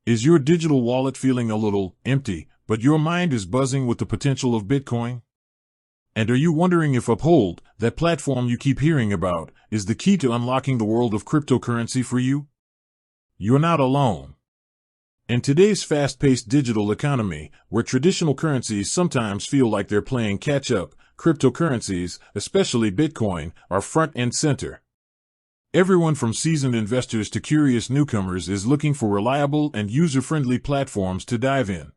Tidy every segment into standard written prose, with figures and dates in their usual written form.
Is your digital wallet feeling a little empty, but your mind is buzzing with the potential of Bitcoin? And are you wondering if Uphold, that platform you keep hearing about, is the key to unlocking the world of cryptocurrency for you? You're not alone. In today's fast-paced digital economy, where traditional currencies sometimes feel like they're playing catch-up, cryptocurrencies, especially Bitcoin, are front and center. Everyone from seasoned investors to curious newcomers is looking for reliable and user-friendly platforms to dive in.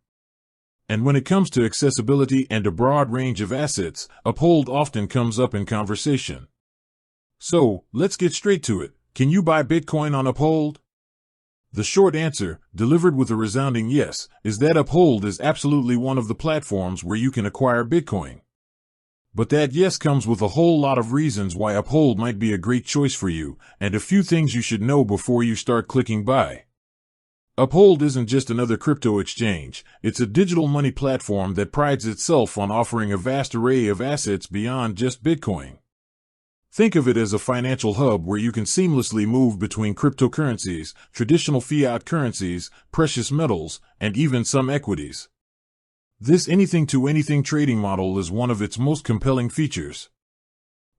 And when it comes to accessibility and a broad range of assets, Uphold often comes up in conversation. So, let's get straight to it. Can you buy Bitcoin on Uphold? The short answer, delivered with a resounding yes, is that Uphold is absolutely one of the platforms where you can acquire Bitcoin. But that yes comes with a whole lot of reasons why Uphold might be a great choice for you, and a few things you should know before you start clicking buy. Uphold isn't just another crypto exchange, it's a digital money platform that prides itself on offering a vast array of assets beyond just Bitcoin. Think of it as a financial hub where you can seamlessly move between cryptocurrencies, traditional fiat currencies, precious metals, and even some equities. This anything-to-anything trading model is one of its most compelling features.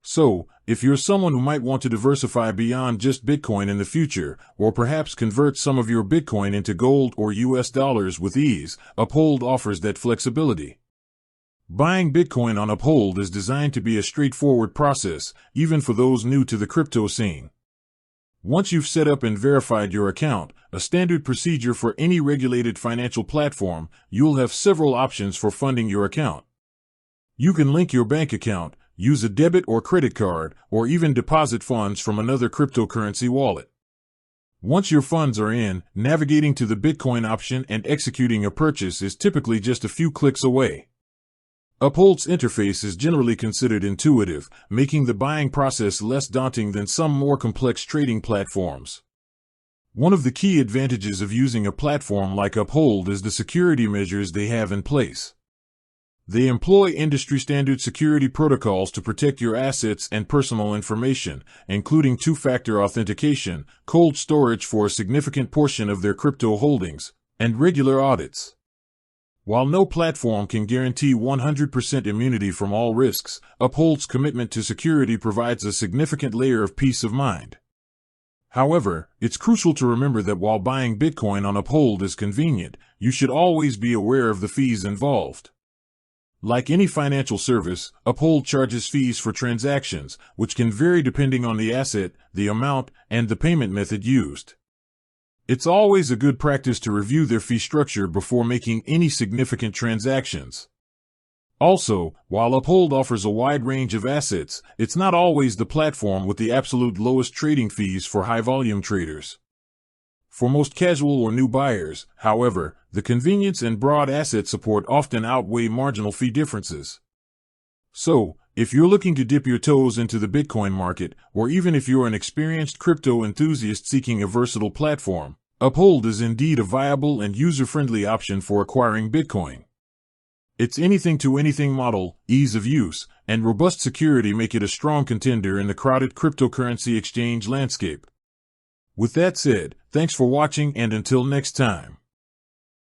So, if you're someone who might want to diversify beyond just Bitcoin in the future, or perhaps convert some of your Bitcoin into gold or US dollars with ease, Uphold offers that flexibility. Buying Bitcoin on Uphold is designed to be a straightforward process, even for those new to the crypto scene. Once you've set up and verified your account, a standard procedure for any regulated financial platform, you'll have several options for funding your account. You can link your bank account, use a debit or credit card, or even deposit funds from another cryptocurrency wallet. Once your funds are in, navigating to the Bitcoin option and executing a purchase is typically just a few clicks away. Uphold's interface is generally considered intuitive, making the buying process less daunting than some more complex trading platforms. One of the key advantages of using a platform like Uphold is the security measures they have in place. They employ industry-standard security protocols to protect your assets and personal information, including two-factor authentication, cold storage for a significant portion of their crypto holdings, and regular audits. While no platform can guarantee 100% immunity from all risks, Uphold's commitment to security provides a significant layer of peace of mind. However, it's crucial to remember that while buying Bitcoin on Uphold is convenient, you should always be aware of the fees involved. Like any financial service, Uphold charges fees for transactions, which can vary depending on the asset, the amount, and the payment method used. It's always a good practice to review their fee structure before making any significant transactions. Also, while Uphold offers a wide range of assets, it's not always the platform with the absolute lowest trading fees for high-volume traders. For most casual or new buyers, however, the convenience and broad asset support often outweigh marginal fee differences. So, if you're looking to dip your toes into the Bitcoin market, or even if you're an experienced crypto enthusiast seeking a versatile platform, Uphold is indeed a viable and user-friendly option for acquiring Bitcoin. Its anything-to-anything model, ease of use, and robust security make it a strong contender in the crowded cryptocurrency exchange landscape. With that said, thanks for watching and until next time.